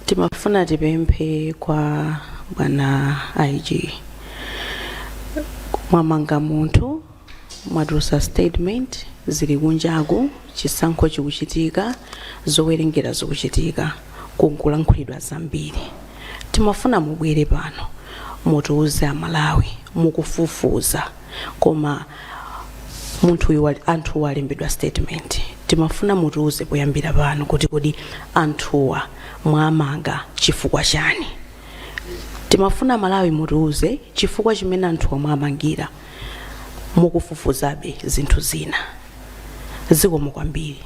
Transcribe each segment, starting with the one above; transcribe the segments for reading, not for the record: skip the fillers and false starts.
Timafuna tipemphe kwa bwana IG mwamanga munthu mwatulutsa statement zili kunjaku chisankho chikuchitika zowerengera zikuchitika kukulankhulidwa zambiri. Timafuna mubwere pano mutiuze amalawi mukufufuza koma anthu walembedwa statement. Timafuna mutiuze poyambira pano kuti kodi anthuwa mwamanga chifukwa chani. Timafuna malawi mutiuze chifukwa chimene anthuwa mwamangira mukufufuzabe zinthu zina. Zikomo kwambiri.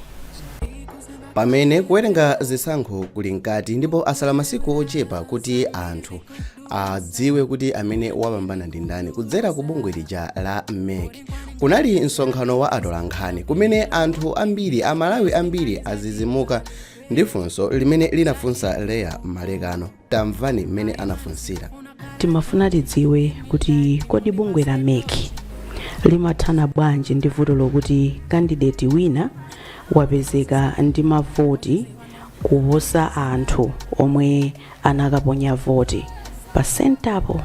Pamene kuwerenga zisankho kuli nkati ndipo asala masiku ochepa kuti anthu adziwe kuti amene wapambana ndi ndani kudzera ku bungwe lija la Mpaka. Kunali msonkhano wa atolankhani kumene anthu ambiri amalawi ambiri azizimuka ndi funso limene linafunsa Leah Malekano. Tamvani mmene anafunsira. Timafuna tidziwe kuti kodi bungwe la Mpaka limathana bwanji ndi vuto lokuti candidate wina wapezeka ndi mavoti kuposa anthu omwe anakaponya voti pa sentapo.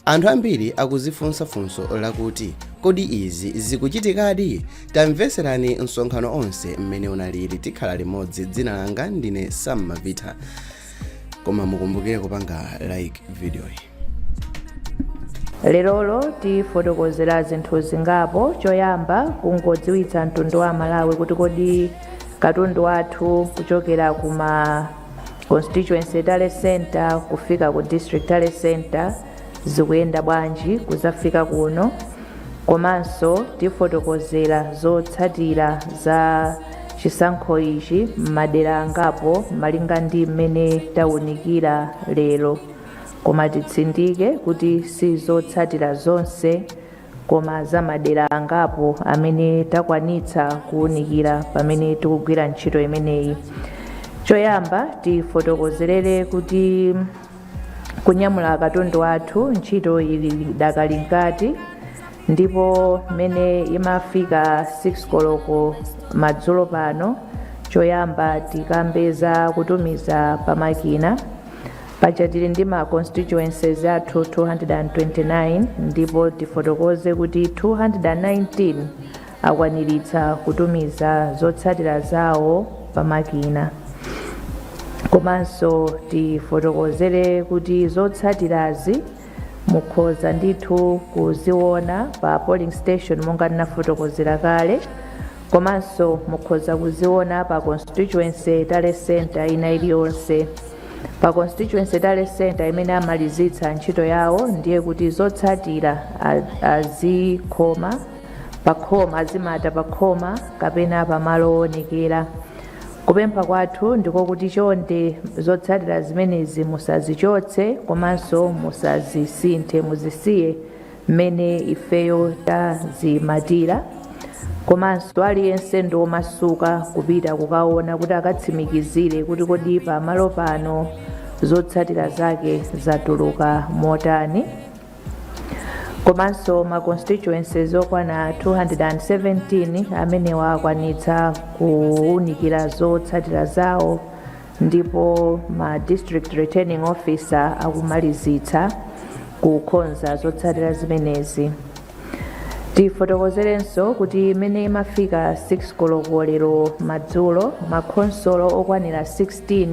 Anthu ambiri akuzifunsa funso lakuti kodi izi zikuchitikadi. Tanveserani msonkhano onse mmene unalili. Tikhala limodzi. Dzina langa ndine Sammavita, koma mukumbukire kupanga like video iyi. Lerolo tifotokozera zinthu zingapo. Choyamba kungodziwitsa mtundu wa Malawi kuti kodi katundu wathu kuchokera kuma constituency tale center kufika ku district tale center zikuyenda bwanji kuzafika kuno. Komanso tifotokozera zotsatira za chisankho ichi madera angapo malinga ndi mmene tawunikira lero. Koma titsindike kuti si zotsatira zonse koma za madera angapo amene takwanitsa kuwunikira pamene tikugwira ntchito imeneyi. Choyamba tifotokozerere kuti kunyamula katundu wathu ntchito ili dakali nkati ndipo mene imafika 6 koloko madzulo pano. Choyamba tikambeza kutumiza pamakina paja tili ndi ma constituencies athu 229 ndipo tifotokoze kuti 219 akwaniritsa kutumiza zotsatira zawo pamakina. Komanso tifotokozere kuti zotsatirazi mukhoza ndithu kuziona pa polling station monga ndinafotokozera kale. Komanso mukhoza kuziona pa constituency tale center ina iliyonse. Pa constituency tale center imene amalizitsa ntchito yawo ndiye kuti zotsatira azikhoma pakhoma, azimata pakhoma kapena pamalo owonekera. Kupempha kwathu ndiko kuti chonde zotsatira zimenezi musazichotse komanso musazisinthe, muzisiye mmene ifeyo tazimatira. Komanso aliyense ndi omasuka kupita kukaona kuti akatsimikizire kuti kodi pamalo pano zotsatira zake zatuluka motani. Komanso ma constituencies okwana 217 amene akwanitsa kuwunikira zotsatira zawo ndipo ma district returning officer akumalizitsa kukonza zotsatira zimenezi. Tifotokozerenso kuti imene imafika 6 koloko lero madzulo makonsolo okwanira 16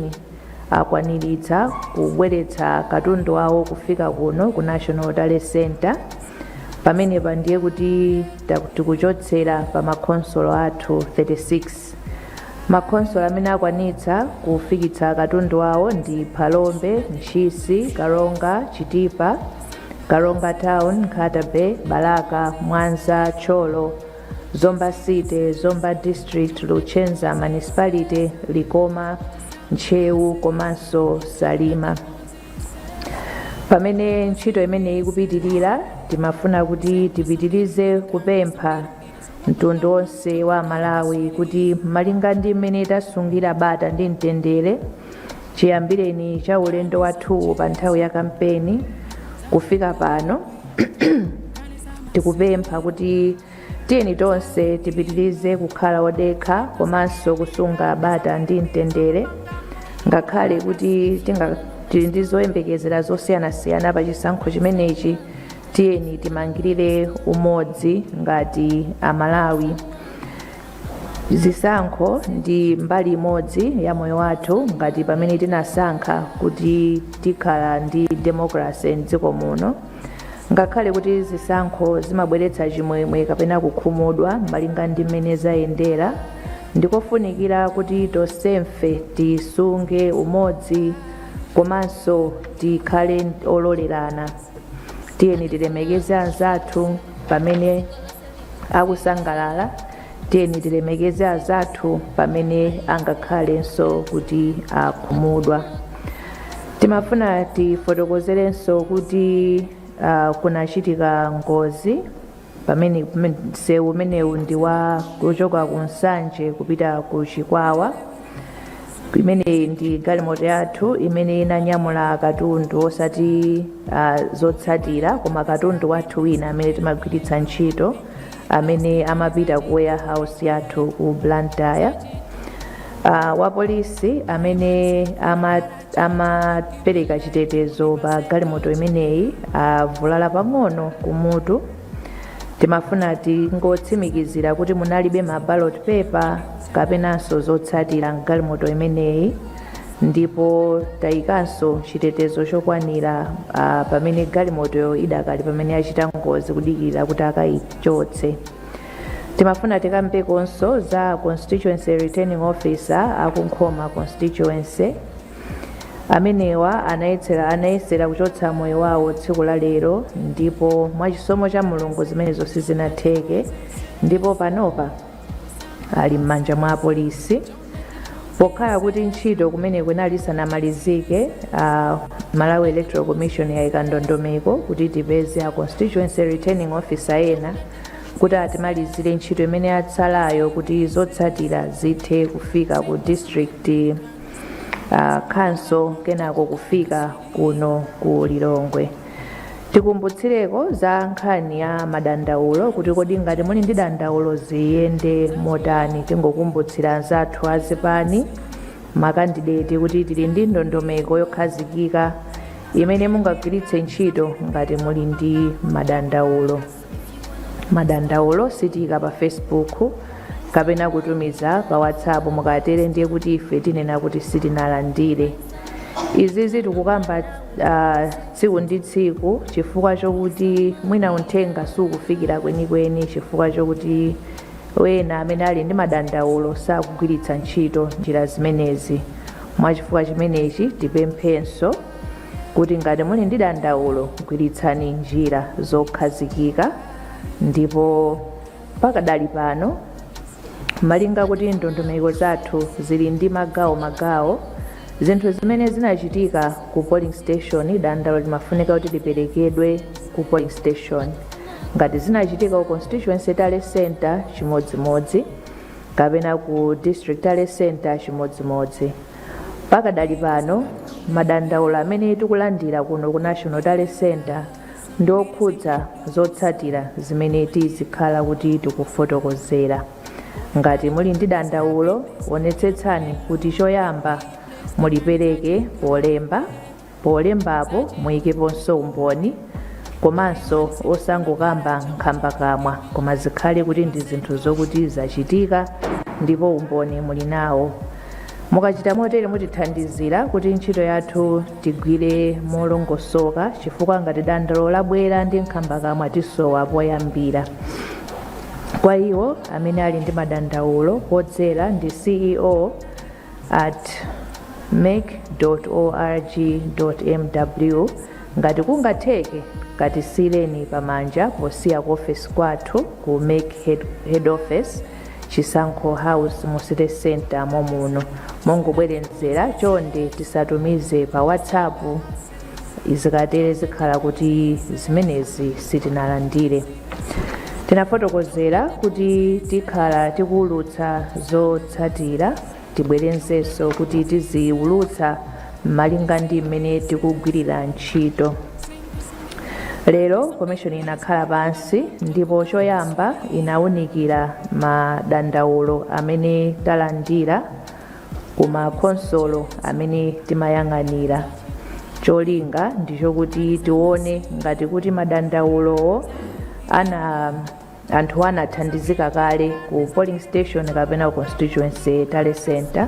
akwaniritsa kubweretsa katundu wawo kufika kuno ku National Tale Center. Pamenepa ndiye kuti tikuchotsera pa makonsolo athu 36. Makonsolo amene akwanitsa kufikitsa katundu wawo ndi Phalombe, Nchisi, Karonga, Chitipa, Karonga Town, Nkatabe, Balaka, Mwanza, Cholo, Zomba City, Zomba District, Luchenza Municipality, Likoma, Nchewu komanso Salima. Pamene ntchito imene ikupitirira timafuna kuti tipitirize kupempha mtundu onse wa Malawi kuti malinga ndi mmene tasungira bata ndi mtendere chiyambireni cha ulendo wathu pa nthawi ya kampeni kufika pano tikupempha kuti tiyeni tonse tipitirize kukhala odekha komanso kusunga bata ndi mtendere ngakhale kuti tili ndi zoyembekezera zosiyanasiyana pa chisankho chimenechi, tiyeni timangirire umodzi ngati Amalawi. Zisankho ndi mbali imodzi ya moyo wathu ngati pamene tinasankha kuti tikhala ndi democracy m'dziko muno. Ngakhale kuti zisankho zimabweretsa chimwemwe kapena kukhumudwa malinga ndi mmene zayendera, ndikofunikira kuti tonsefe tisunge umodzi komanso tikhale ololerana. Tiyeni tilemekeze anzathu pamene akusangalala, tiyeni tilemekeze anzathu pamene angakhalenso kuti akhumudwa. Timafuna tifotokozerenso kuti kunachitika ngozi pamene msewu umenewu ndi kuchoka ku Nsanje kupita ku Chikwawa. Imene ndi galimoto yathu imene inanyamula katundu osati zotsatira koma katundu wathu wina amene timagwiritsa ntchito amene amapita ku warehouse yathu ku Blantyre. Wapolisi amene amapereka chitetezo pa galimoto imeneyi avulala pang'ono kumutu. Timafuna tingotsimikizira kuti munalibe ma ballot paper kapenanso zotsatira galimoto imeneyi, ndipo tayikanso chitetezo chokwanira pamene galimoto idakali pamene achita ngozi kudikirira kuti akayichotse. Timafuna tikambekonso za constituency returning officer akunkhoma constituency amenewa anayesera kuchotsa moyo wawo tsiku la lero, ndipo mwachisomo cha Mulungu zimenezo sizinatheke, ndipo panopa ali m'manja mwa apolisi. Pokhala kuti ntchito kumene kunali isanamalizike, Malawi Electoral Commission yayika ndondomeko kuti tipeze a constituency returning officer ena kuti atimalizire ntchito imene yatsalayo kuti zotsatira zithe kufika ku district council kenako kufika kuno ku Lilongwe. Tikumbutsireko za nkhani ya madandaulo kuti kodi ngati muli ndi dandaulo ziyende motani. Tingokumbutsira anzathu azipani makandideti kuti tili ndi ndondomeko yokhazikika imene mungagwiritse ntchito ngati muli ndi madandaulo. Madandaulo sitiyika pa Facebook kapena kutumiza pa WhatsApp, mukatere ndiye kuti ife tinena kuti sitinalandire. Izizi tikukamba tsiku ndi tsiku chifukwa chokuti mwina uthenga sukufikira kwenikweni, chifukwa chokuti wena amene ali ndi madandaulo sakugwiritsa ntchito njira zimenezi. Mwachifukwa chimenechi tipemphenso kuti ngati muli ndi dandaulo gwiritsani njira zokhazikika, ndipo pakadali pano malinga kuti ndondomeko zathu zili ndi magawo zinthu zimene zinachitika ku polling station, dandaulo limafunika kuti liperekedwe ku polling station. Ngati zinachitika ku constituency tale center chimodzimodzi kapena ku district tale center chimodzimodzi. Pakadali pano madandaulo amene tikulandira kuno ku national tale center ndiokhudza zotsatira zimene tizikhala kuti tikufotokozera. Ngati muli ndi dandaulo onetsetsani kuti choyamba mulipereke polembapo muyikeponso umboni, komanso osangokamba nkhamba kamwa, koma zikhale kuti ndi zinthu zokuti zachitika ndipo umboni muli nawo. Mukachita motere mutithandizira kuti ntchito yathu tigwire molongosoka, chifukwa ngati dandaulo labwera ndi nkhamba kamwa tisowa poyambira. Kwa iwo amene ali ndi madandaulo podzera ndi ceo@mek.org.mw, ngati kungatheke katisiyireni pamanja posiya ku office kwathu ku Mek head office Chisankho House mu City Center momuno. Mungobwerenzera chonde tisatumize pa WhatsApp, izikatere zikhala kuti zimenezi sitinalandire. Tinafotokozera kuti tikhala tikuulutsa zotsatira, tibwerenzenso kuti tiziulutsa malinga ndi mmene tikugwirira ntchito. Lero komishoni inakhala pansi ndipo choyamba inawunikira madandaulo amene talandira kuma khonsolo amene timayang'anira. Cholinga ndichokuti tione ngati kuti madandaulowo anthu anathandizika kale ku polling station kapena constituency tale center,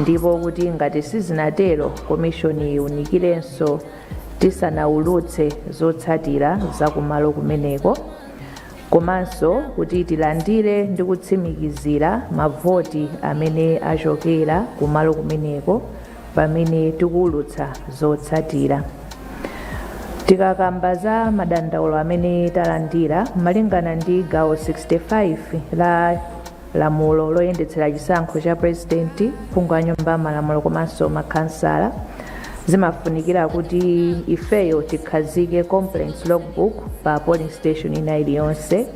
ndipo kuti ngati sizinatero commission iwunikirenso tisanaulutse zotsatira zakumalo kumeneko, komanso kuti tilandire ndi kutsimikizira mavoti amene achokera kumalo kumeneko pamene tikuulutsa zotsatira. Tikakamba za madandaulo amene talandira malingana ndi gawo 65 la lamulo loyendetsera chisankho cha president, phungu a nyumba malamulo komanso makhansala, zimafunikira kuti ifeyo tikhazike complaints logbook pa polling station ina iliyonse,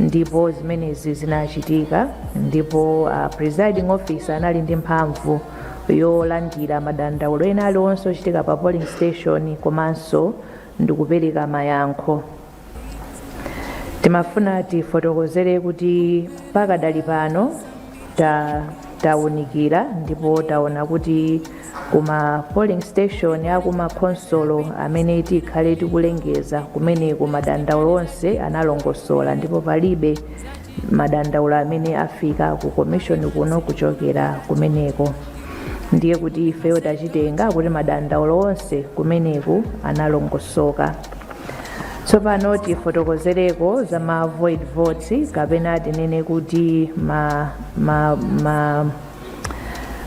ndipo zimenezi zinachitika, ndipo presiding officer anali ndi mphamvu yolandira madandaulo ena aliwonse ochitika pa polling station komanso ndikupereka mayankho. Timafuna tifotokozere kuti pakadali pano tawunikira ndipo taona kuti kuma polling station akuma khonsolo amene tikhale tikulengeza kumeneko madandaulo onse analongosola, ndipo palibe madandaulo amene afika ku commission kuno kuchokera kumeneko. Ndiye kuti ifeyo tachitenga kuti madandaulo onse kumeneku analongosoka. Tsopano tifotokozereko za ma void votes kapena tinene kuti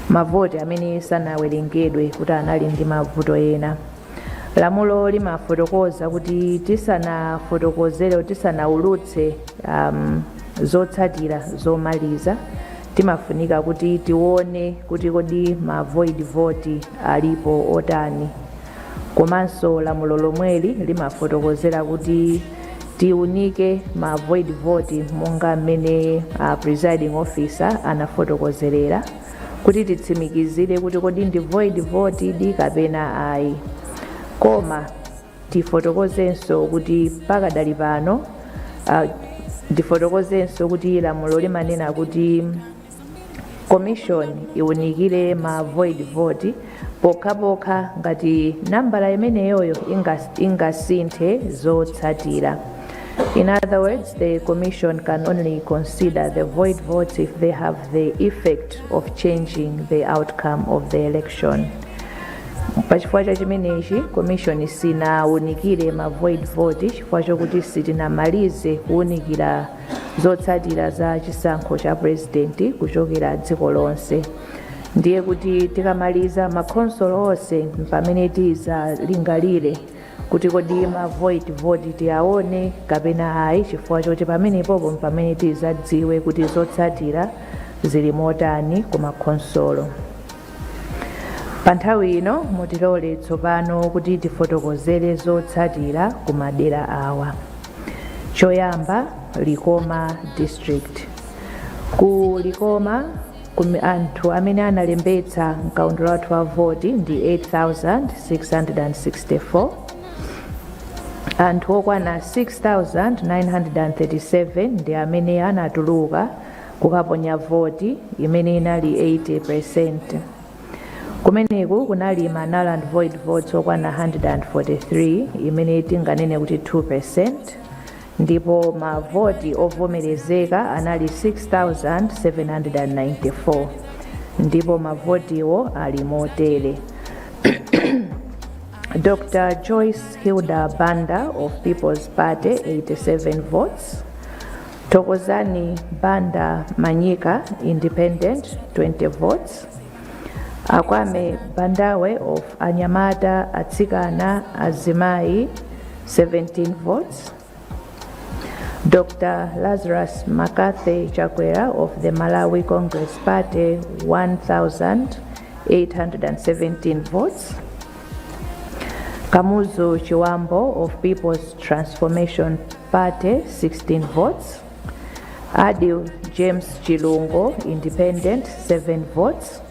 mavoti amene sanawerengedwe kuti anali ndi mavuto ena. Lamulo limafotokoza kuti tisanafotokozere tisanaulutse zotsatira zomaliza, timafunika kuti tione kuti kodi ma void vote alipo otani. Komanso lamulo lomweli limafotokozera kuti tiunike ma void vote monga mmene presiding officer anafotokozerera, kuti titsimikizire kuti kodi ndi void vote di kapena ayi. Koma tifotokozenso kuti pakadali pano ndifotokozenso kuti lamulo limanena kuti commission iunikire ma void vote pokhapokha ngati nambala imeneyoyo ingasinthe zotsatira. In other words, the commission can only consider the void votes if they have the effect of changing the outcome of the election. Pachifukwa cha chimenechi commission sinaunikire ma void vote chifukwa chokuti sitinamalize kuunikira zotsatira za chisankho cha president kuchokera dziko lonse. Ndiye kuti tikamaliza makhonsolo onse pamene tizalingalire kuti kodi ma void vote tiaone kapena ayi, chifukwa choti pamenepopo pamene tizadziwe kuti zotsatira zili motani ku makhonsolo. Pa nthawi ino mutilole tsopano kuti tifotokozere zotsatira ku madera awa. Choyamba, Likoma district. Ku Likoma anthu amene analembetsa mkaundula wathu wa voti ndi 8,664. Anthu okwana 6,937 ndi amene anatuluka kukaponya voti imene inali 80%. Kumeneku kunali ma null and void votes okwana 143 imene tinganene kuti 2%, ndipo mavoti ovomerezeka anali 6,794, ndipo mavotiwo ali motere. Dr. Joyce Hilda Banda of People's Party 87 votes, Tokozani Banda Manyika Independent 20 votes, Akwame Bandawe of Anyamata Atsikana Azimai 17 votes, Dr. Lazarus Makathe Chakwera of the Malawi Congress Party 1,817 votes, Kamuzu Chiwambo of People's Transformation Party 16 votes, Adil James Chilungo Independent 7 votes,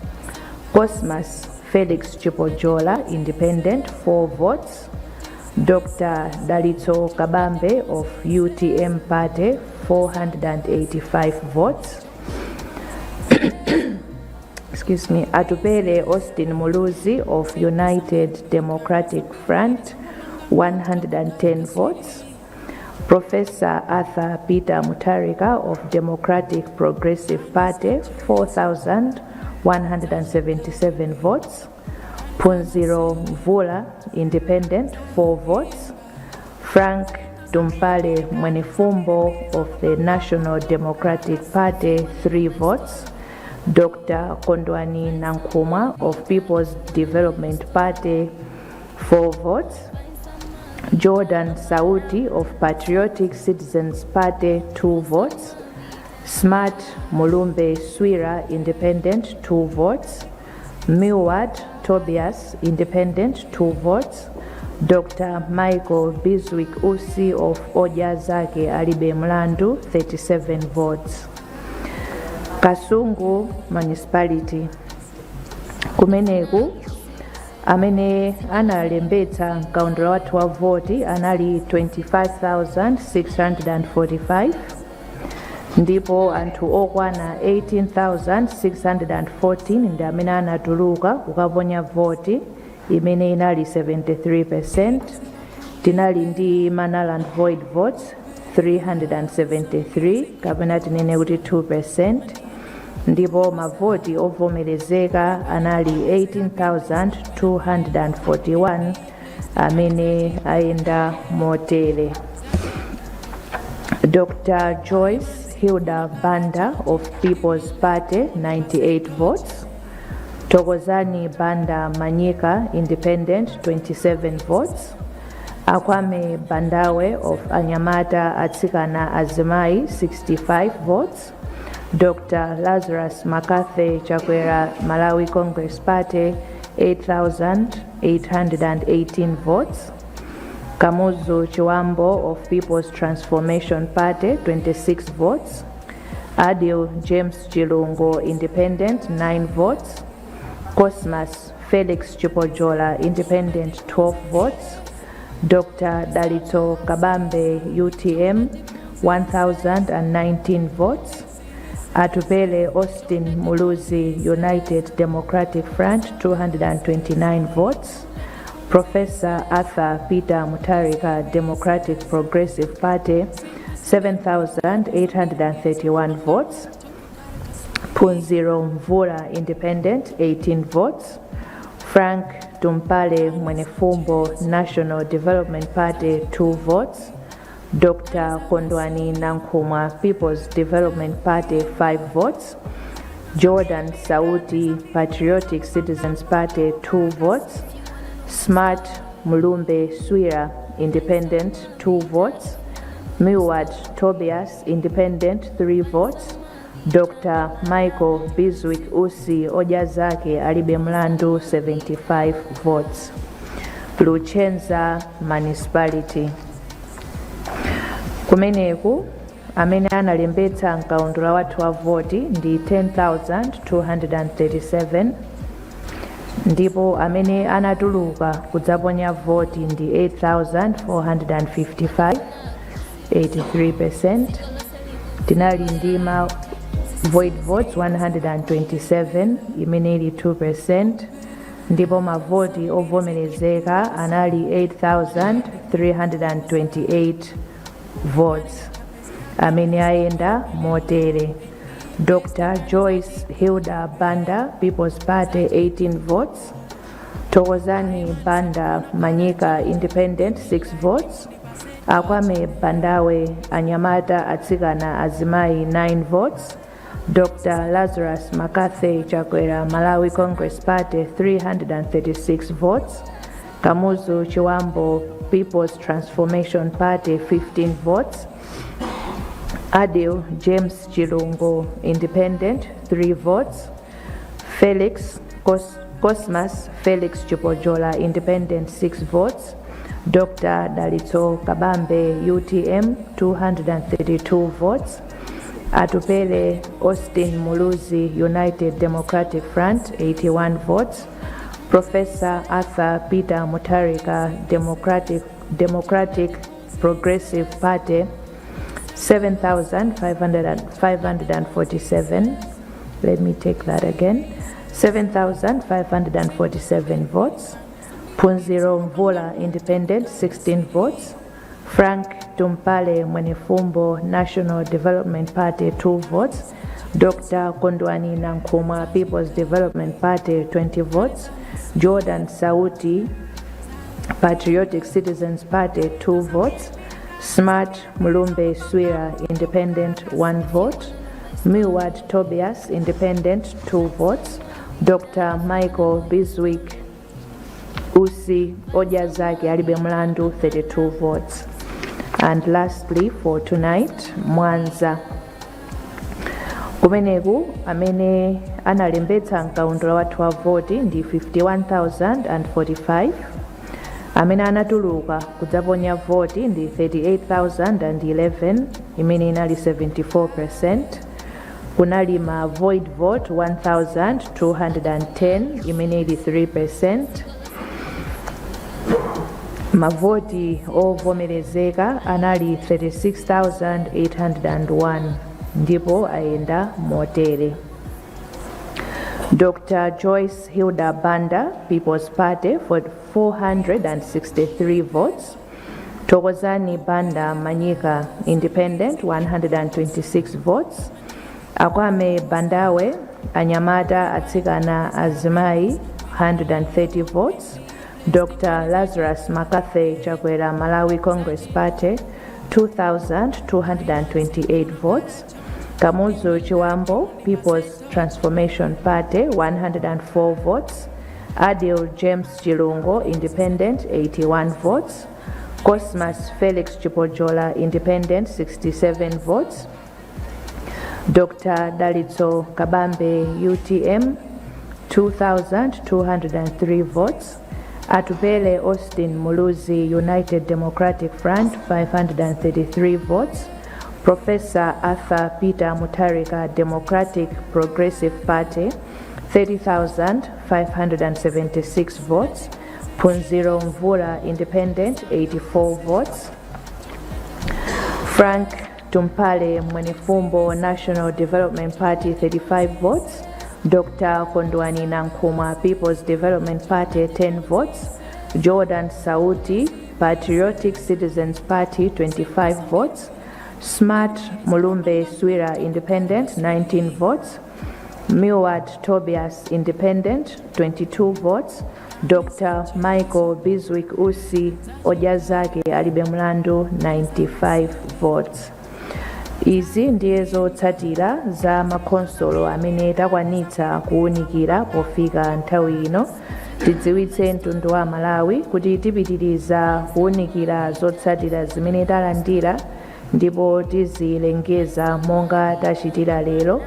Cosmas Felix Chipojola Independent 4 votes, Dr. Dalito Kabambe of UTM Party 485 votes, Atupele Austin Muluzi of United Democratic Front, 110 votes. Professor Arthur Peter Mutharika of Democratic Progressive Party, 4,177 votes. Phunziro Mvula, Independent, 4 votes. Frank Tumpale Mwenefumbo of the National Democratic Party, 3 votes. Dr. Kondwani Nankhumwa of People's Development Party, 4 votes. Jordan Sauti of Patriotic Citizens Party, 2 votes. Smart Mulumbe Swira, Independent, 2 votes. Milward Tobias, Independent, 2 votes. Dr. Michael Biswick Usi of Ojazake Alibe Mlandu, 37 votes. Kasungu Municipality. Kumeneku amene analembetsa mkaundula wathu wa voti anali 25,645 ndipo anthu okwana 18,614 ndi amene anatuluka kukaponya voti imene inali 73%. Tinali ndi null and void votes 373 kapena tinene kuti 2%. Ndipo mavoti ovomerezeka anali 18,241 amene ayenda motere. Dr. Joyce Hilda Banda of People's Party, 98 votes. Tokozani Banda Manyika, Independent, 27 votes. Akwame Bandawe of Anyamata Atsikana Azimai, 65 votes. Dr. Lazarus Makathe Chakwera Malawi Congress Party, 8,818 votes. Kamuzu Chiwambo of People's Transformation Party, 26 votes. Adil James Chilungo, Independent, 9 votes. Cosmas Felix Chipojola, Independent, 12 votes. Dr. Dalito Kabambe, UTM, 1,019 votes. Atupele Austin Muluzi, United Democratic Front, 229 votes. Professor Arthur Peter Mutharika, Democratic Progressive Party, 7,831 votes. Phunziro Mvula, Independent, 18 votes. Frank Tumpale Mwenefumbo, National Development Party, 2 votes. Dr. Kondwani Nankhumwa, People's Development Party, 5 votes. Jordan Sauti, Patriotic Citizens Party, 2 votes. Smart Mulumbe Swira, Independent, 2 votes. Milward Tobias, Independent, 3 votes. Dr. Michael Biswick Usi Ojazake Alibe Mlandu, 75 votes. Luchenza Municipality. Kumeneku amene analembetsa mkaundula wathu wa voti ndi 10,237 ndipo amene anatuluka kudzaponya voti ndi 8,455, 83%. Tinali ndi ma void votes 127 imene ili 2%. Ndipo mavoti ovomerezeka anali 8,328 votes amene ayenda motere. Dr. Joyce Hilda Banda, People's Party, 18 votes. Tokozani Banda Manyika, Independent, 6 votes. Akwame Bandawe Anyamata Atsikana Azimai, 9 votes. Dr. Lazarus Makathe Chakwera Malawi Congress Party, 336 votes. Kamuzu Chiwambo People's Transformation Party, 15 votes. Adil James Chilungo, Independent, 3 votes. Cosmas Felix Chipojola, Independent, 6 votes. Dr. Dalito Kabambe, UTM, 232 votes. Atupele Austin Muluzi, United Democratic Front, 81 votes. Professor Arthur Peter Mutharika, Democratic Progressive Party, 7,547. Let me take that again. 7,547 votes. Phunziro Mvula Independent 16 votes. Frank Tumpale Mwenefumbo National Development Party 2 votes. Dr. Kondwani Nankhumwa People's Development Party 20 votes. Jordan Sauti Patriotic Citizens Party 2 votes. Smart Mulumbe Swira Independent 1 vote. Milward Tobias Independent 2 votes. Dr. Michael Biswick Usi Ojazaki Alibe Mlandu 32 votes. And lastly for tonight, Mwanza kumeneku amene analembetsa mkaundula wathu wa voti ndi 51,045. Amene anatuluka kudzaponya voti ndi 38,011 imene inali 74%. Kunali ma void vote 1,210 imene ili 3%. Mavoti ovomerezeka anali 36,801 ndipo ayenda motere. Dr. Joyce Hilda Banda, People's Party, for 463 votes. Tokozani Banda Manyika, Independent, 126 votes. Akwame Bandawe, Anyamata Atsikana Azimai, 130 votes. Dr. Lazarus McCarthy Chakwera Malawi Congress Party, 2,228 votes. Kamuzu Chiwambo People's Transformation Party, 104 votes. Adil James Chilungo Independent, 81 votes. Cosmas Felix Chipojola Independent, 67 votes. Dr. Dalitso Kabambe UTM, 2,203 votes. Atupele Austin Muluzi United Democratic Front, 533 votes. Professor Arthur Peter Mutarika Democratic Progressive Party, 30,576 votes. Phunziro Mvula Independent, 84 votes. Frank Tumpale Mwenefumbo National Development Party, 35 votes. Dr. Kondwani Nankhumwa People's Development Party, 10 votes. Jordan Sauti Patriotic Citizens Party, 25 votes. Smart Mulumbe Swira Independent, 19 votes. Milward Tobias Independent, 22 votes. Dr. Michael Biswick Usi Ojazaki Alibe Mlandu, 95 votes. Izi ndiye zotsatira za makonsolo amene takwanitsa kuwunikira pofika nthawi ino. Tidziwitse mtundu wa Malawi kuti tipitiriza kuwunikira zotsatira zimene talandira ndipo tizilengeza monga tachitira lero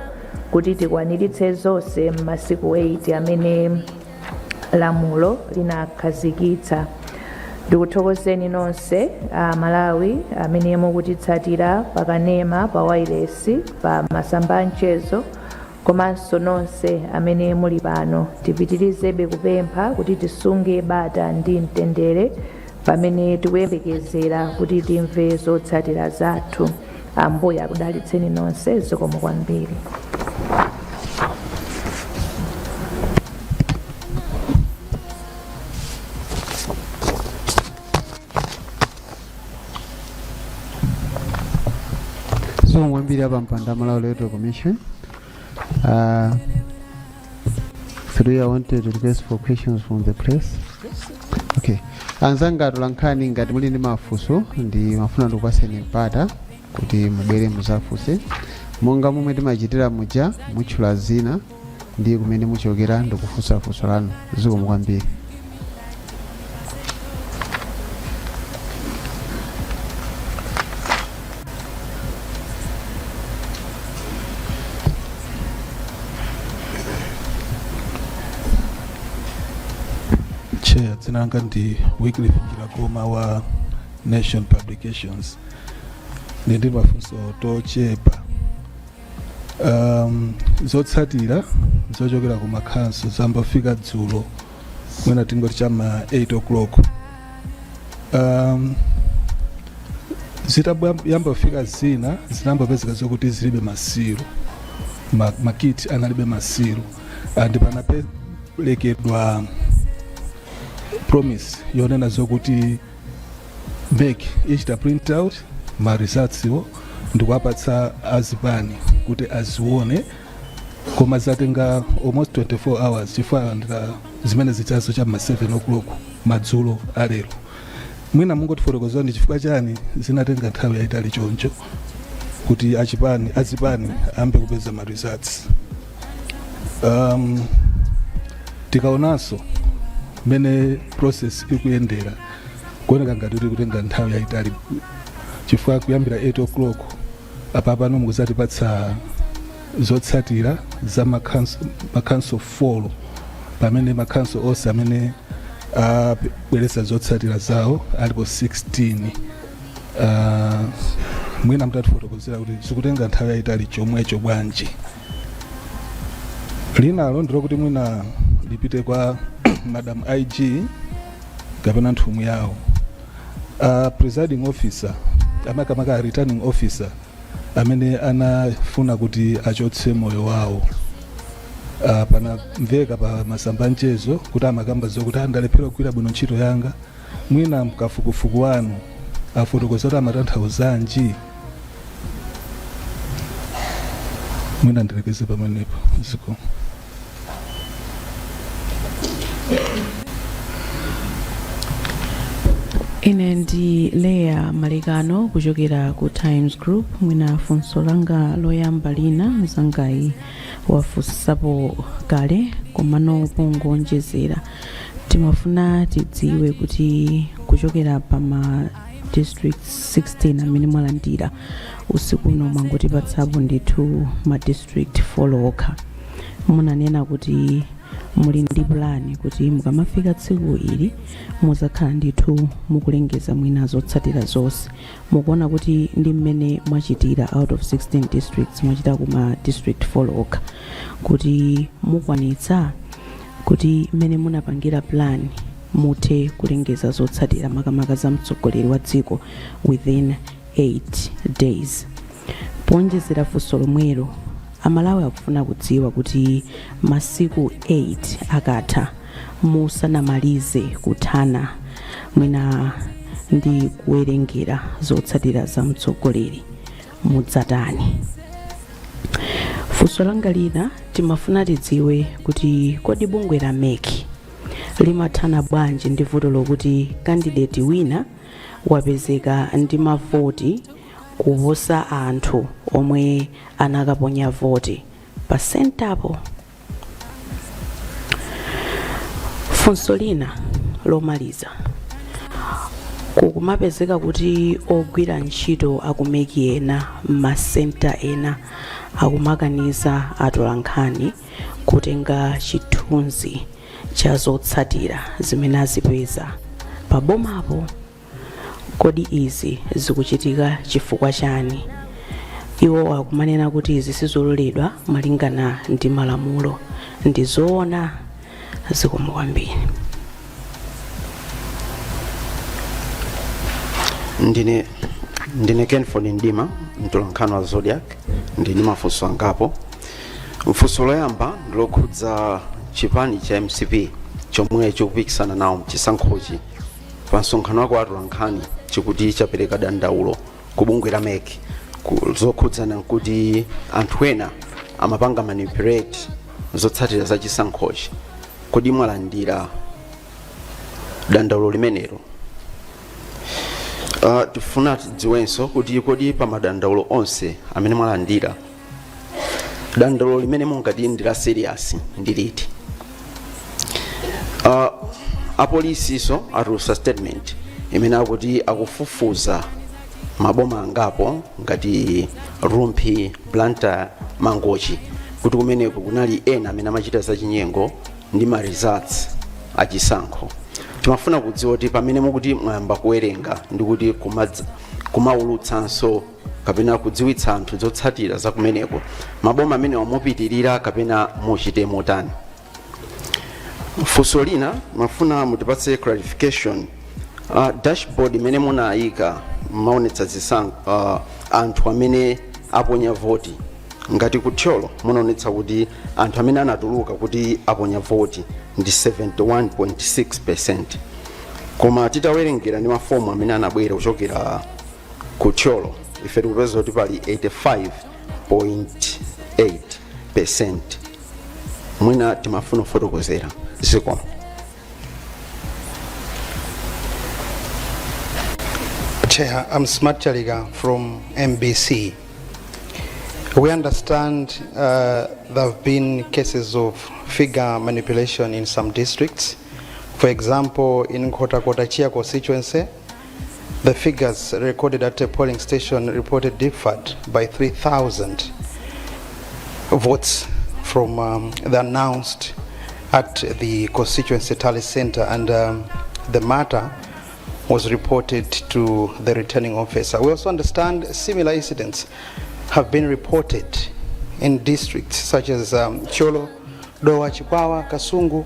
kuti tikwaniritse zonse m'masiku 8 amene lamulo linakhazikitsa. Ndikuthokozeni nonse Malawi amene mukutitsatira pakanema pa wireless pa masamba amchezo komanso nonse amene muli pano. Tipitirizebe kupempha kuti tisunge bata ndi mtendere pamene tikuyembekezera kuti timve zotsatira zathu. Ambuye akudalitseni nonse. Zikomo kwambiri. So mwambiri hapa Mpanda Malawi Electoral Commission. Today I wanted to request for questions from the press. Okay. Anzanga tulankhani ngati muli ndi mafunso ndi mafuna ndikupatseni mpata kuti mubwere muzafunse. Monga momwe timachitira muja mutchula zina ndi kumene muchokera ndikufunsa funso lanu. Zikomo kwambiri. Tsinanga ndi weekly Njiragoma wa Nation Publications. Ndi mafunso tochepa. Zotsatira zochokera ku makhanso zambafika dzulo mwina tingoti chama 8 o'clock. Yambafika zina zinambapezeka zokuti zilibe masiro. Makiti analibe masiro. and panaperekedwa promise yonena zokuti MEC ichita print out ma results iwo ndikuwapatsa azipani kuti azione, koma zatenga almost 24 hours chifukwa zimene zichazo cha ma 7 o'clock madzulo alero. Mwina mungotifotokozera ndi chifukwa chani zinatenga nthawi yayitali choncho kuti azipani ambe kupeza ma results. Tikaonanso mene process ikuyendera kuoneka ngati kuti kutenga nthawi yayitali chifukwa kuyambira 8 o'clock apa mukuzatipatsa zotsatira za makanso 4 pamene makanso onse amene abweretsa zotsatira zawo alipo 16. Mwina mutatifotokozera kuti zikutenga nthawi yayitali chomwecho bwanji. Linalo ndilo kuti mwina lipite kwa Madam IG kapena nthumu yawo, presiding officer amakamaka returning officer amene anafuna kuti achotse moyo wawo. Panamveka pa masamba mchezo kuti amakamba zokuti andalephera kugwira bwino ntchito yanga. Mwina mkafukufuku wanu afotokozera amatanthauzanji. Mwina ndilekeze pamenepo. Ziko ine ndi Leah Malekano kuchokera ku Times Group. Mwina funso langa loyamba lina zangayi wafunsapo kale komano pongonjezera. Timafuna tidziwe kuti kuchokera pa ma district 16 amene mwalandira usiku uno mwangotipatsapo ndithu ma district 4 okha. Munanena kuti muli ndi plan kuti mukamafika tsiku ili muzakhala ndithu mukulengeza mwina zotsatira zonse. Mukuona kuti ndi mmene mwachitira out of 16 districts mwachita kuma district 4 okha kuti mukwanitsa kuti mmene munapangira plan muthe kulengeza zotsatira makamaka za mtsogoleri wa dziko within 8 days. Ponjezera funso lomwelo, amalawi akufuna kudziwa kuti masiku 8 akatha musanamalize kuthana mwina ndi kuwerengera zotsatira za mtsogoleri mudzatani. Funso langa lina timafuna tidziwe kuti kodi bungwe la MEC limathana bwanji ndi vuto lokuti candidate wina wapezeka ndi mavoti kuposa anthu omwe anakaponya voti pa sentapo. Funso lina lomaliza, kukumapezeka kuti ogwira ntchito akumeki ena masenta ena akumakaniza atolankhani kutenga chithunzi cha zotsatira zimene azipeza pa bomapo. Kodi izi zikuchitika chifukwa chani? Iwo akumanena kuti izi sizololedwa malingana ndi malamulo. Ndi zoona? Zikomo kwambiri. Ndine Kenford Ndima, mtolankhani wa Zodiac. Ndine mafunso angapo. Funso loyamba ndilokhudza chipani cha MCP chomwe chikupikisana nawo mchisankhochi pa msonkhano wako atolankhani chikuti chapereka dandaulo ku bungwe la MEC zokhudzana kuti anthu ena amapanga manipulate zotsatira za chisankhochi. Kodi mwalandira dandaulo limenelo? Tifuna tidziwenso kuti kodi pa madandaulo onse amene mwalandira dandaulo limene mungati ndi la serious ndi liti? Apolisi so atulutsa statement imene akuti akufufuza maboma angapo ngati Rumpi, Blantyre, Mangochi kuti kumeneko kunali ena amene amachita zachinyengo ndi ma results achisankho. Timafuna kudziwa kuti pamene mukuti mwayamba kuwerenga ndi kuti kumaulutsanso kapena kudziwitsa anthu zotsatira za kumeneko maboma amene wamupitirira kapena muchite motani. Funso lina mafuna mutipatse clarification. Dashboard imene munayika maonetsa zisankho anthu amene aponya voti ngati kuthyolo munaonetsa kuti anthu amene anatuluka kuti aponya voti ndi 71.6%, koma titawerengera ndi mafomu amene anabwera kuchokera kuthyolo ife tikupeza kuti pali 85.8%. mwina timafuna kufotokozera zikomo. Chair, I'm Smart Chaliga from MBC. We understand there have been cases of figure manipulation in some districts. For example, in Kota-Chia constituency, the figures recorded at a polling station reported differed by 3,000 votes from the announced at the constituency tally center, and the matter was reported to the returning officer. We also understand similar incidents have been reported in districts such as Cholo, Dowa, Chikwawa, Kasungu,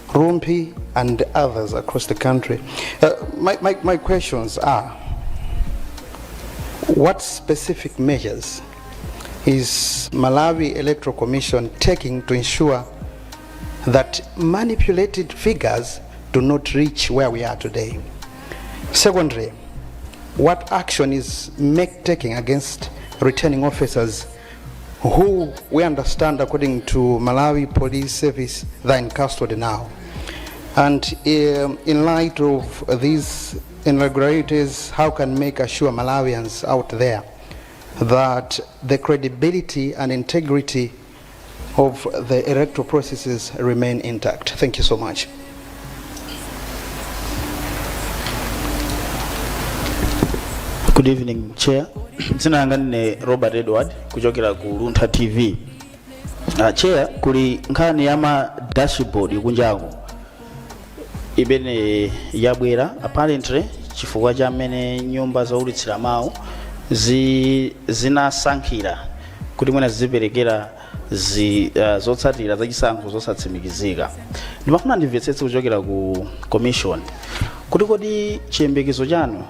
Rumpi, and others across the country. My questions are, what specific measures is Malawi Electoral Commission taking to ensure that manipulated figures do not reach where we are today? Secondly, what action is MEC taking against returning officers who we understand, according to Malawi Police Service, they're in custody now? And in light of these irregularities, how can MEC assure Malawians out there that the credibility and integrity of the electoral processes remain intact? Thank you so much. Good evening, Chair. Dzina langa ndine Robert Edward kuchokera ku Luntha TV. Chair, kuli nkhani ya ma dashboard kunjaku imene yabwera apparently chifukwa cha mmene nyumba zoulitsira mawu zinasankhira kuti mwina ziperekera zotsatira zachisankho zosatsimikizika. Ndimafuna ndimvetsetse kuchokera ku commission kuti kodi chiyembekezo chanu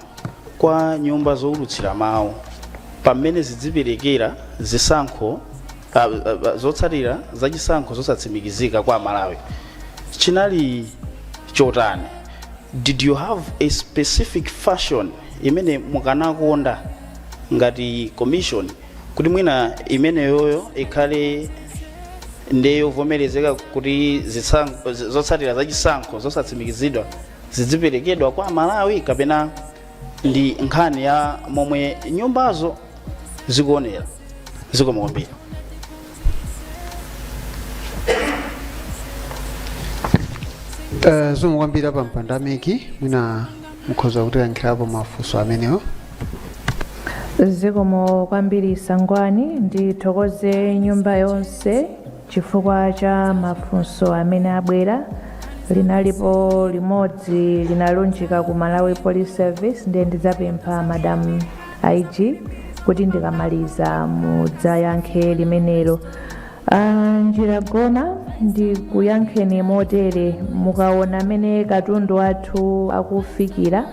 kwa nyumba zoulutsira mawu pamene zidziperekera zisankho zotsatira zachisankho zosatsimikizika kwa Malawi chinali chotani? Did you have a specific fashion imene mukanakonda ngati commission kuti mwina imene yoyo ikhale ndeyo vomerezeka kuti zisankho zotsatira zachisankho zosatsimikizidwa zidziperekedwa kwa Malawi, kapena ndi nkhani ya momwe nyumbazo zikuonera? Zikomo kwambiri. Zikomo kwambiri apa mpandameki mwina mukhoza kutiyankhirapo mafunso amenewo. Zikomo kwambiri Sangwani, ndithokoze nyumba yonse chifukwa cha mafunso amene abwera. Linalipo limodzi linalunjika ku Malawi Police Service, ndiye ndidzapempha Madam IG kuti ndikamaliza mudzayankhe limenelo. Njira goma ndi kuyankheni motere mukaona amene katundu wathu akufikira.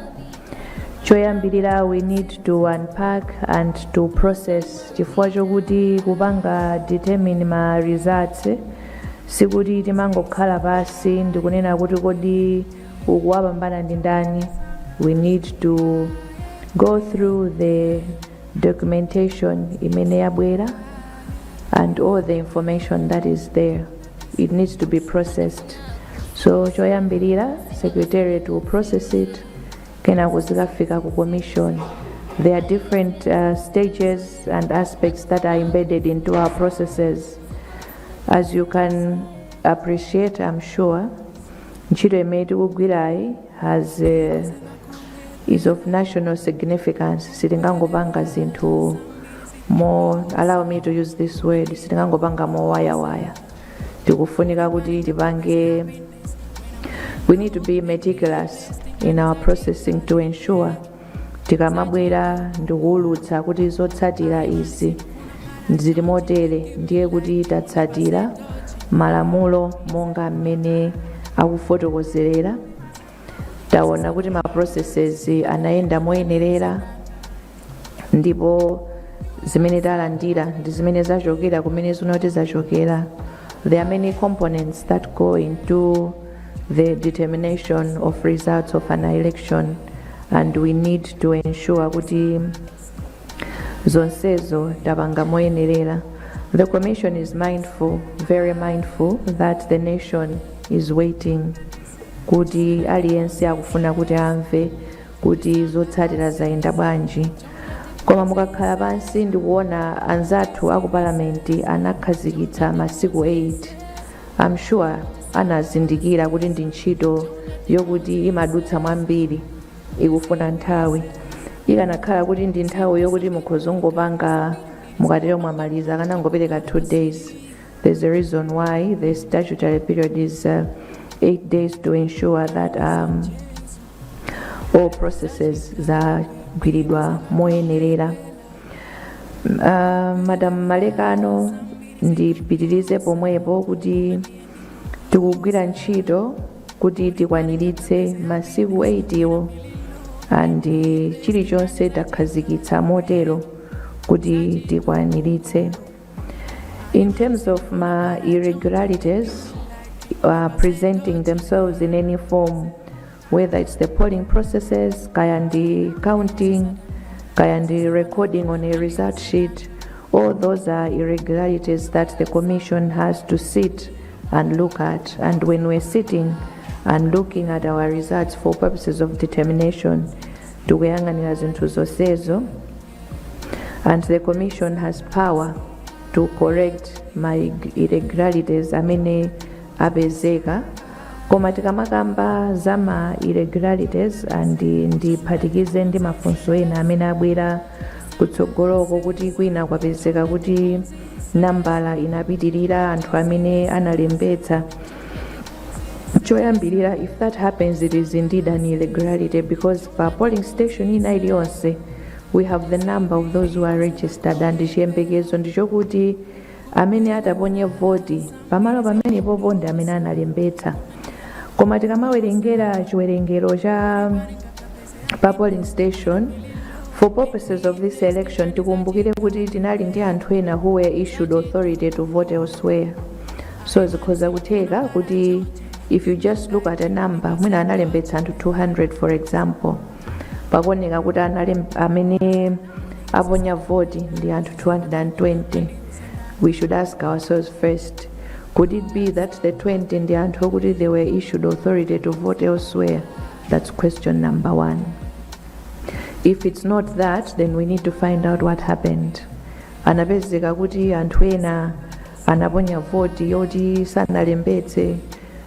Choyambirira, we need to unpack and to process chifukwa chokuti kupanga determine ma results sikuti timangokhala pasi ndikunena kuti kodi ukuwapambana ndi ndani. We need to go through the documentation imene yabwera and all the information that is there. It needs to be processed. So choyambirira, secretariat will process it, kena kuzikafika ku commission. There are different stages and aspects that are embedded into our processes. As you can appreciate, I'm sure, ntchito imene tikugwirayi is of national significance. Sitingangopanga zinthu more, allow me to use this word, sitingangopanga more waya. Tikufunika kuti tipange, we need to be meticulous in our processing to ensure tikamabwera ndikuwulutsa kuti zotsatira izi zili motere, ndiye kuti tatsatira malamulo monga mmene akufotokozerera. Taona kuti ma processes anayenda moyenerera, ndipo zimene talandira ndi zimene zachokera kumene zinoti zachokera. There are many components that go into the determination of results of an election, and we need to ensure kuti zonsezo tapanga moyenerera. The Commission is mindful, very mindful, that the nation is waiting kuti aliyense akufuna kuti amve kuti zotsatira zayenda bwanji. Koma mukakhala pansi ndikuona anzathu aku palamenti anakhazikitsa masiku 8. I'm sure anazindikira kuti ndi ntchito yokuti imadutsa mwambiri, ikufuna nthawi. Ikanakhala kuti ndi nthawi yokuti mukhozongopanga mukatero mwamaliza akanangopereka 2 days. There's a reason why the statutory period is 8 days to ensure that all processes zagwiridwa moyenerera. Madam Malekano, ndipitirize pomwepo kuti tikugwira ntchito kuti tikwaniritse masiku 8 iwo, and chilichonse takhazikitsa motero kuti tikwaniritse. In terms of my irregularities presenting themselves in any form, whether it's the polling processes, kaya ndi counting, kaya ndi recording on a result sheet, all those are irregularities that the Commission has to sit and look at. And when we're sitting and looking at our results for purposes of determination, tukuyang'anira zinthu zonsezo, and the Commission has power to correct my irregularities amene apezeka. Koma tikamakamba za ma irregularities and ndiphatikize ndi mafunso ena amene abwera kutsogoloko kuti kwina kwapezeka kuti nambala inapitirira anthu amene analembetsa. Choyambirira, if that happens, it is indeed an irregularity, because per polling station ina iliyonse we have the number of those who are registered, and chiyembekezo ndichokuti amene ataponye voti pamalo pamene popo ndi amene analembetsa. Koma tikamawerengera chiwerengero cha pa polling station, for purposes of this election tikumbukire kuti tinali ndi anthu ena who were issued authority to vote elsewhere. So zikhoza kutheka kuti if you just look at a number, mwina analembetsa anthu 200 for example, pakuoneka kuti amene aponya voti ndi anthu 220, we should ask ourselves first, could it be that the 20 ndi anthu okuti they were issued authority to vote elsewhere? That's question number 1. If it's not that, then we need to find out what happened. Anapezeka kuti anthu ena anaponya voti yoti sanalembetse,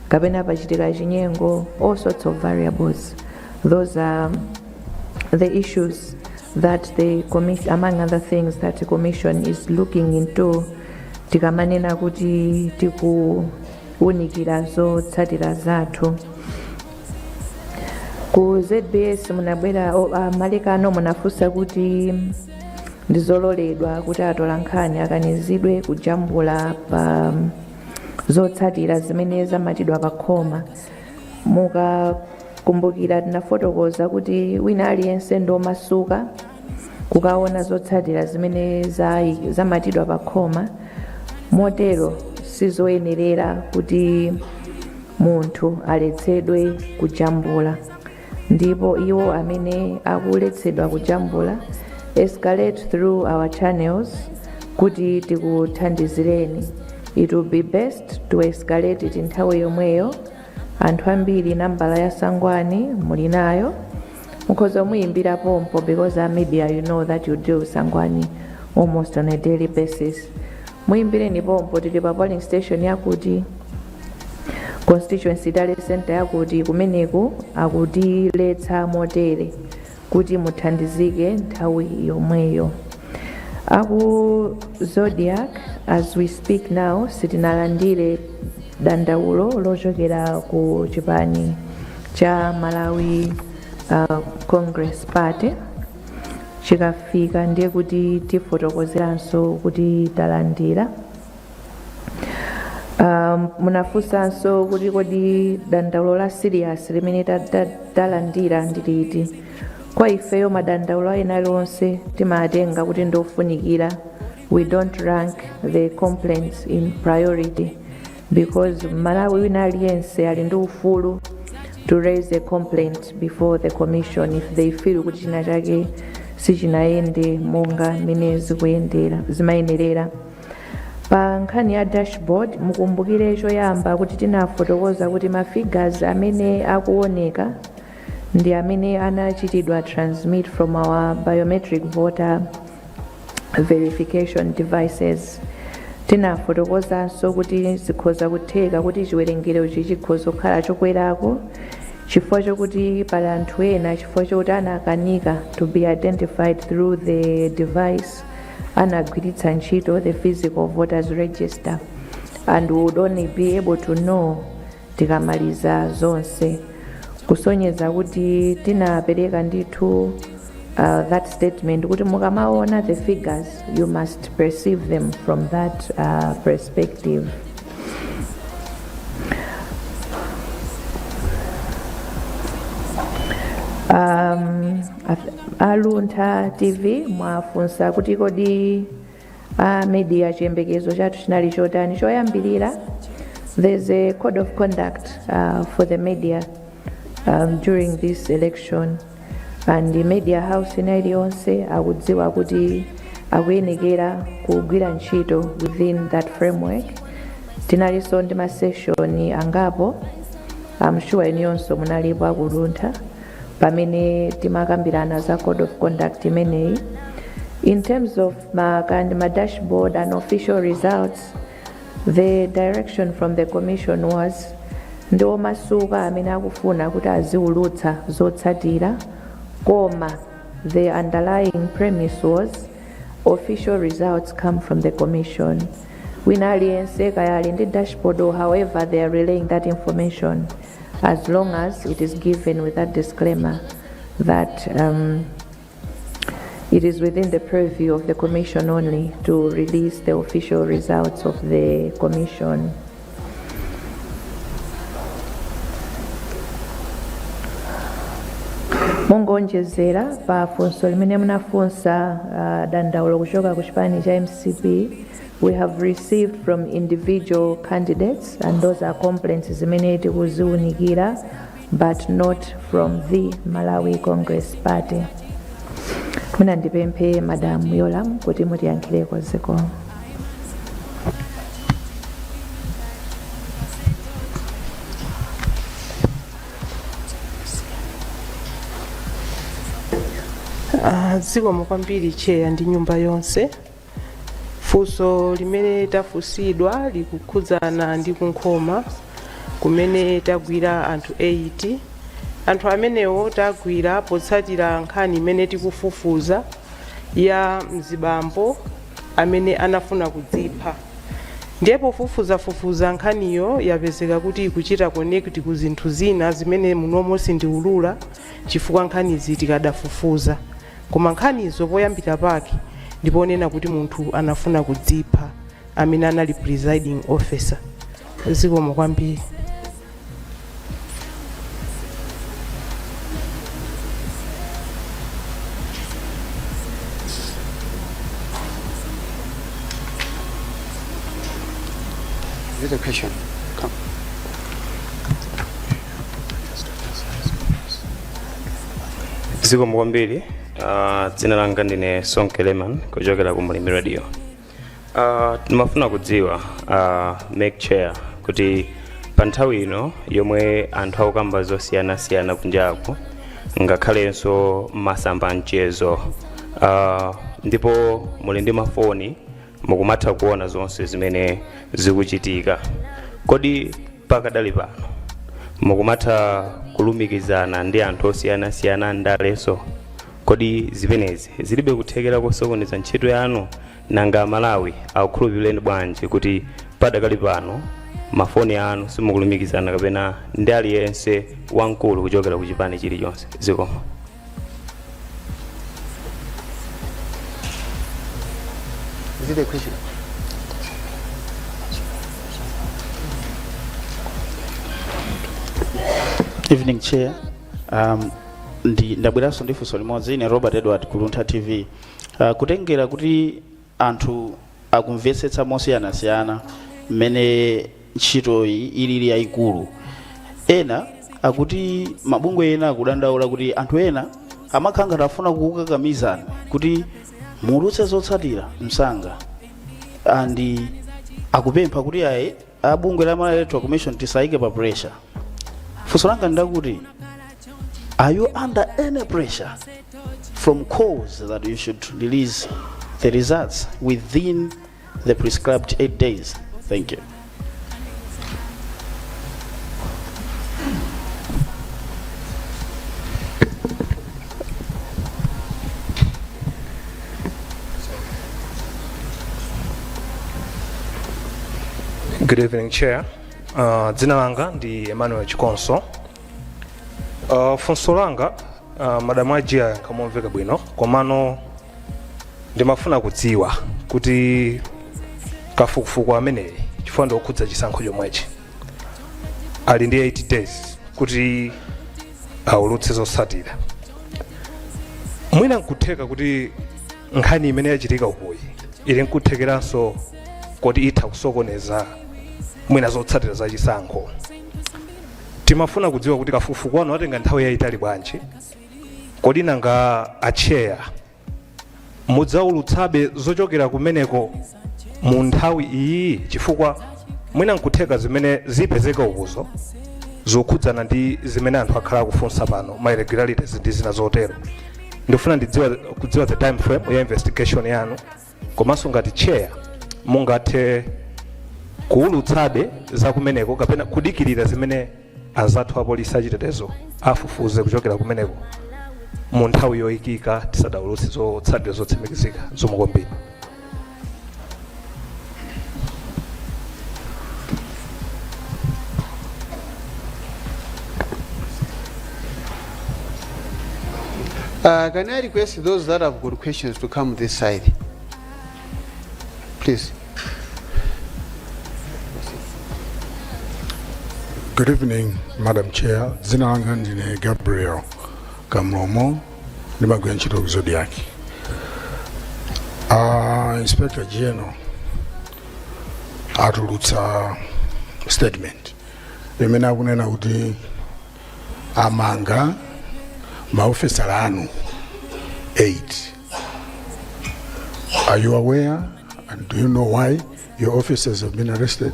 kapena pachitika chinyengo, all sorts of variables. Those are the issues that the commission, among other things, that the Commission is looking into. Tikamanena kuti tikuunikira zotsatira zathu. Ku ZBS munabwera Malekano munafunsa kuti ndizololedwa kuti atolankhani akanizidwe kujambula pa zotsatira zimene zamatidwa pa khoma. Mukakumbukira tinafotokoza kuti wina aliyense ndomasuka kukaona zotsatira zimene zamatidwa pa khoma, motero sizoyenerera kuti munthu aletsedwe kujambula. Ndipo iwo amene akuletsedwa kujambula escalate through our channels kuti tikuthandizireni. It will be best to escalate it nthawi yomweyo. Anthu ambiri nambala ya Sangwani muli nayo, mukhoza muyimbira pompo, because media, you know that you deal with Sangwani almost on a daily basis. Muyimbireni pompo tili pa polling station yakuti, constituency tali center yakuti, kumeneku akutiletsa motere kuti muthandizike nthawi yomweyo. Aku Zodiac, as we speak now, sitinalandire dandaulo lochokera ku chipani cha Malawi Congress Party. Chikafika ndiye kuti tifotokozeranso kuti talandira. Munafunsanso kuti kodi dandaulo la serious limene talandira ndiliti. kwa ifeyo madandaulo ena lonse timatenga kuti ndofunikira. We don't rank the complaints in priority because Malawi wina aliyense ali ndi ufulu to raise a complaint before the commission if they feel kuti china chake sichinayende monga mmene zimayenerera. Pa nkhani ya dashboard mukumbukire choyamba kuti tinafotokoza kuti mafigures amene akuoneka ndi amene anachitidwa transmit from our biometric voter verification devices. Tinafotokozanso kuti zikhoza kutheka kuti chiwerengero ichi chikhoza kukhala chokwerako chifukwa chokuti pali anthu ena chifukwa chokuti anakanika to be identified through the device anagwiritsa ntchito the physical voters register and would only be able to know tikamaliza zonse, kusonyeza kuti tinapereka ndithu that statement kuti mukamaona the figures you must perceive them from that perspective. Aluntha TV mwafunsa kuti kodi media chiyembekezo chathu chinali chotani. Choyambirira, there's a code of conduct for the media during this election and the media house ina iliyonse akudziwa kuti akuyenekera kugwira ntchito within that framework. Tinalinso ndi ma session angapo, I'm sure iniyonso munalipo akuluntha pamene timakambirana za code of conduct imeneyi. In terms of my dashboard and official results, the direction from the commission was ndiwo masuka amene akufuna kuti aziulutsa zotsatira, koma the underlying premise was official results come from the commission. Wina aliyense kaya ali ndi dashboard or however they are relaying that information, as long as it is given with that disclaimer that it is within the purview of the commission only to release the official results of the commission. Mungonjezera pa funso limene munafunsa dandaulo kuchoka ku chipani cha MCP, we have received from individual candidates and those are complaints zimene tikuziunikira but not from the Malawi Congress Party. Mina ndipemphe Madam Yolam kuti mutiyankhireko ziko. Zikomo kwambiri Chair ndi nyumba yonse. Funso limene tafunsidwa likukhudzana ndi kunkhoma kumene tagwira anthu 80. Anthu amenewo tagwira potsatira nkhani imene tikufufuza ya mzibambo amene anafuna kudzipha. Ndipo fufuza nkhaniyo yapezeka kuti ikuchita connect ku zinthu zina zimene munomo sindiulula chifukwa nkhanizi tikadafufuza. Koma nkhanizo poyambira pake ndiponena kuti munthu anafuna kudzipha amene anali presiding officer. Zikomo kwambiri. Is it a question? Come. Zikomo kwambiri. Dzina langa ndine Sonkeleman kuchokera ku Mulimi Radio. Timafuna kudziwa make chair kuti pa nthawi ino yomwe anthu akukamba zosiyana kunjako ngakhalenso masamba mchezo ndipo muli ndi mafoni mukumatha kuona zonse zimene zikuchitika. Kodi pakadali pano mukumatha kulumikizana ndi anthu osiyana ndalenso? Kodi zimenezi zilibe kuthekera kusokoneza ntchito yanu nanga Malawi akukhulupireni bwanji kuti padakali pano mafoni anu simukulumikizana kapena ndi aliyense wamkulu kuchokera ku chipani chilichonse? Zikomo. Is it a question? Evening Chair. ndabweranso ndi funso limodzi. Ine Robert Edward Kuluntha TV. Kutengera kuti anthu akumvetsetsa mosiyanasiyana mmene ntchito ilili yayikulu, ena akuti mabungwe ena akudandaula kuti anthu ena amakhala ngati afuna kukukakamizani kuti mulutse zotsatira msanga, andi akupempha kuti ayi abungwe la Malawi Electoral Commission tisayike pa pressure. Funso langa ndakuti, are you under any pressure from cause that you should release the results within the prescribed 8 days? Thank you. Good evening, Chair. Dzina langa ndi Emmanuel Chikonso. Funso langa Madam Ajia kamomveka bwino, komano ndimafuna kudziwa kuti kafukufuku ameneyi chifukwa ndiokhudza chisankho chomwechi ali ndi 8 days kuti aulutse zotsatira. Mwina nkutheka kuti nkhani imene yachitika upoyi ili nkuthekeranso kuti itha kusokoneza mwina zotsatira za chisankho. Timafuna kudziwa kuti kafukufuku wanu watenga nthawi yayitali bwanji, kodi nanga acheya mudzaulutsabe zochokera kumeneko mu nthawi iyi, chifukwa mwina nkutheka zimene zipezeka ukuzo zokhudzana ndi zimene anthu akhala kufunsa pano, ma irregularities ndi zina zotero. Ndifuna kudziwa the time frame ya investigation yanu, komanso ngati chair mungathe kuulutsabe za kumeneko kapena kudikirira zimene azathu apolisi achitetezo afufuze kuchokera kumeneko mu nthawi yoyikika tisadaulutse zotsatira zotsimikizika zomwe kwambiri. Can I request those that have got questions to come this side, please? Good evening, Madam Chair. Dzina langa ndine Gabriel Kamromo, ndimagwira ntchito ku Zodiac. Inspector General atulutsa statement limene akunena kuti amanga maofisala anu 8. Are you aware and do you know why your officers have been arrested?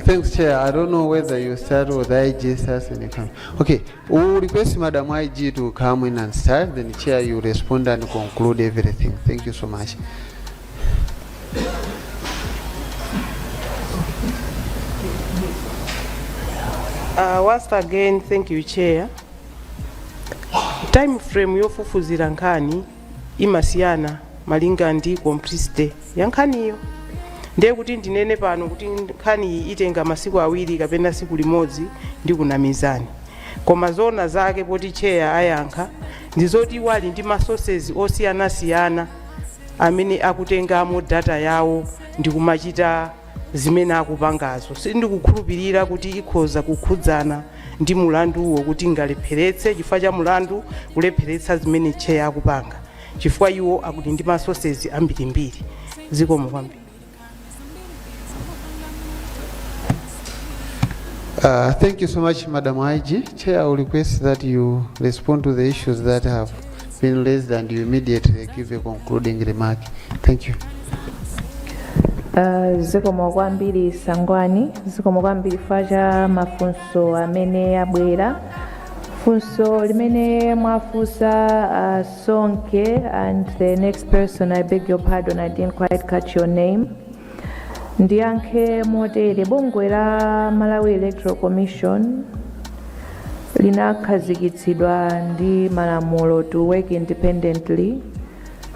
Thanks, Chair. I don't know whether you start with IG starts and you come. Okay, we'll request Madam IG to come in and start, then Chair, you respond and conclude everything. Thank you so much. Once again, thank you, Chair. Time frame yofufuzira nkhani imasiyana malinga ndi complexity ya nkhaniyo. Ndiye kuti ndinene pano kuti nkhani itenga masiku awiri kapena siku limodzi ndi kunamizani. Koma zona zake poti Chair ayankha ndizoti wali ndi ma sources osiyana-siyana amene akutengamo data yawo ndi kumachita zimene akupangazo. Sindikukhulupirira kuti ikhoza kukhudzana ndi mulanduwo kuti ngalepheretse chifukwa cha mulandu kulepheretsa zimene Chair akupanga, chifukwa iwo akuti ndi ma sources ambirimbiri. Zikomo kwambiri. Thank you so much, Madam IG. Chair, I will request that you respond to the issues that have been raised and you immediately give a concluding remark. Thank you. Zikomo kwambiri Sangwani, zikomo kwambiri faja mafunso amene abwera. Funso limene mwafusa Sonke and the next person, I beg your pardon, I didn't quite catch your name. Ndiyankhe motere bungwe la Malawi Electoral Commission linakhazikitsidwa ndi malamulo to work independently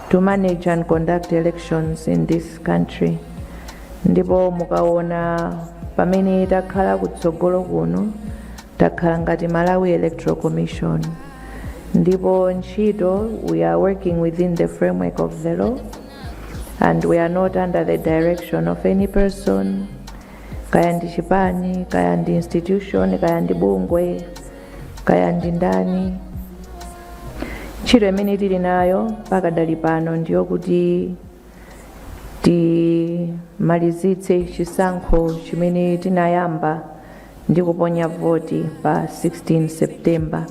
to manage and conduct elections in this country. Ndipo mukaona pamene takhala kutsogolo kuno takhala ngati Malawi Electoral Commission. ndipo ntchito we are working within the framework of the law and we are not under the direction of any person, kaya ndi chipani, kaya ndi institution, kaya ndi bungwe, kaya ndi ndani. Ntchito imene tili nayo pakadali pano ndiyo kuti timalizitse chisankho chimene tinayamba ndi kuponya voti pa 16 September,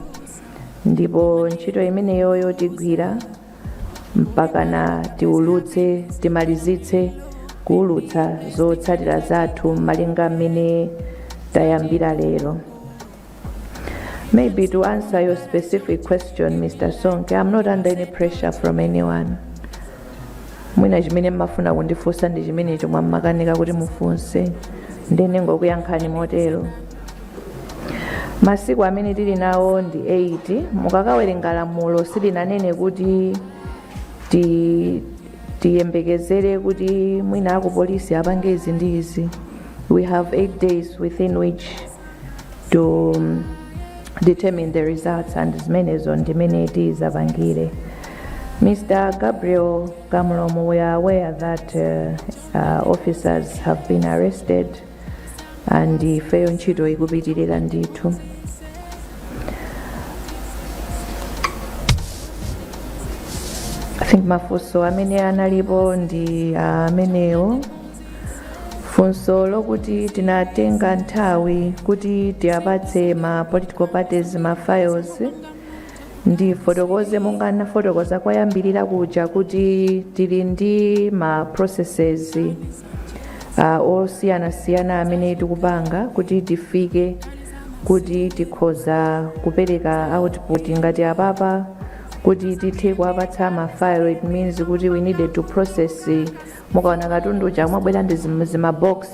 ndipo ntchito imeneyoyo tigwira mpaka na tiulutse timalizitse kuulutsa zotsatira zathu malinga mmene tayambira lero. Maybe to answer your specific question, Mr. Sonke, I'm not under any pressure from anyone. Mwina chimene mmafuna kundifunsa ndi chimene chomwe mmakanika kuti mufunse, ndine ngokuyankhani motero. Masiku amene tili nawo ndi 8, mukakawerenga lamulo silinanene kuti tiyembekezere kuti mwina akupolisi apange izi ndi izi. We have 8 days within which to determine the results, and zimenezo ndimene tizapangire. Mr. Gabriel Kamlomo, we are aware that officers have been arrested and ifeyo ntchito ikupitirira ndithu. I think mafunso amene analipo ndi amenewo. Funso lokuti tinatenga nthawi kuti tiapatse ma political parties ma files, ndi fotokoze monga nafotokoza kwayambirira kuja kuti tili ndi ma processes osiyanasiyana amene tikupanga kuti tifike kuti tikhoza kupereka output ngati apapa kuti tithe kuapatsa ma file. It means kuti we needed to process, mukaona katundu chamwabwera ndi zimabox,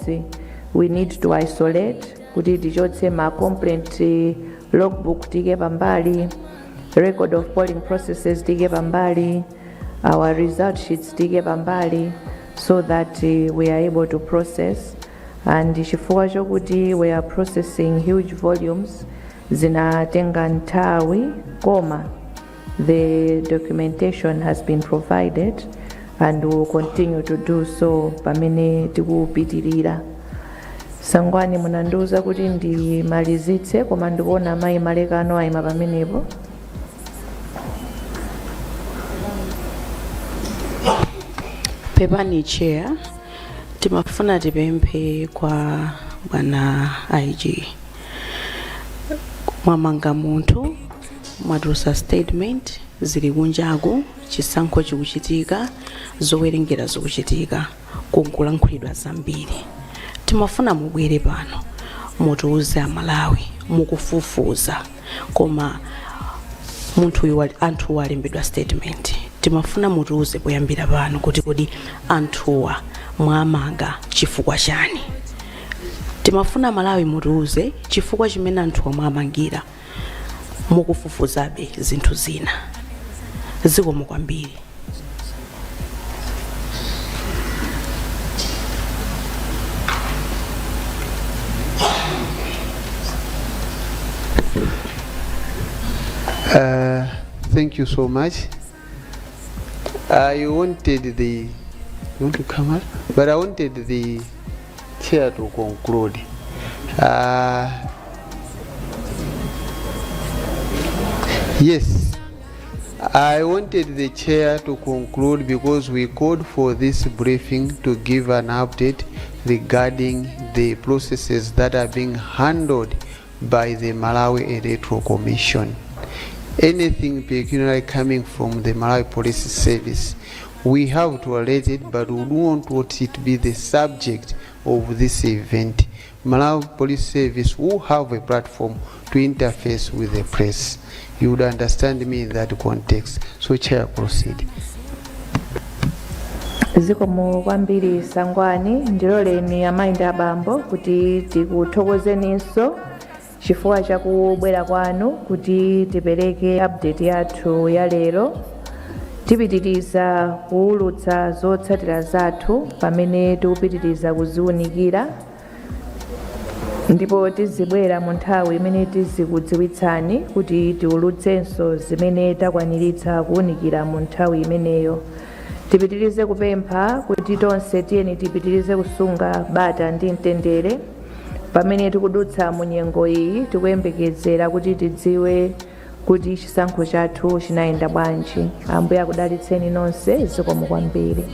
we need to isolate kuti tichotse ma complaint logbook tike pambali, record of polling processes tike pambali, our result sheets tike pambali, so that we are able to process. And chifukwa chokuti we are processing huge volumes zinatenga nthawi, koma the documentation has been provided and will continue to do so pamene tikupitirira. Sangwani munandiuza kuti ndimalizitse, koma ndikuona mayi Malekano ayima pamenepo. Pepani chair, timafuna tipemphe kwa bwana IG. Mwamanga munthu, mwatulutsa statement, zili kunjaku, chisankho chikuchitika, zowerengera zikuchitika, kunkulankhulidwa zambiri. Timafuna mubwere pano, mutiuze Amalawi, mukufufuza, koma anthu walembedwa statement. Timafuna mutiuze poyambira pano kuti kodi anthuwa mwamanga chifukwa chani. Timafuna Malawi mutiuze chifukwa chimene anthuwa mwamangira mukufufuzabe zinthu zina. Zikomo kwambiri. Thank you so much. I wanted you want to come out? But I wanted the chair to conclude. Yes, I wanted the chair to conclude because we called for this briefing to give an update regarding the processes that are being handled by the Malawi Electoral Commission. Anything peculiarly coming from the Malawi Police Service, we have to alert it, but we don't want it to be the subject of this event. Malawi Police Service will have a platform to interface with the press. You would understand me in that context. So, Chair, proceed. Zikomo kwambiri Sangwani, ndiloleni amayi abambo kuti tikuthokozeninso chifukwa chakubwera kwanu kuti tipereke update yathu ya lero. Tipitiriza kuulutsa zotsatira zathu pamene tikupitiriza kuziunikira ndipo tizibwera mu nthawi imene tizikudziwitsani kuti tiulutsenso zimene takwaniritsa kuwunikira mu nthawi imeneyo. Tipitirize kupempha kuti tonse tiyeni tipitirize kusunga bata ndi mtendere pamene tikudutsa mu nyengo iyi, tikuyembekezera kuti tidziwe kuti chisankho chathu chinayenda bwanji. Ambuye akudalitseni nonse, zikomo kwambiri.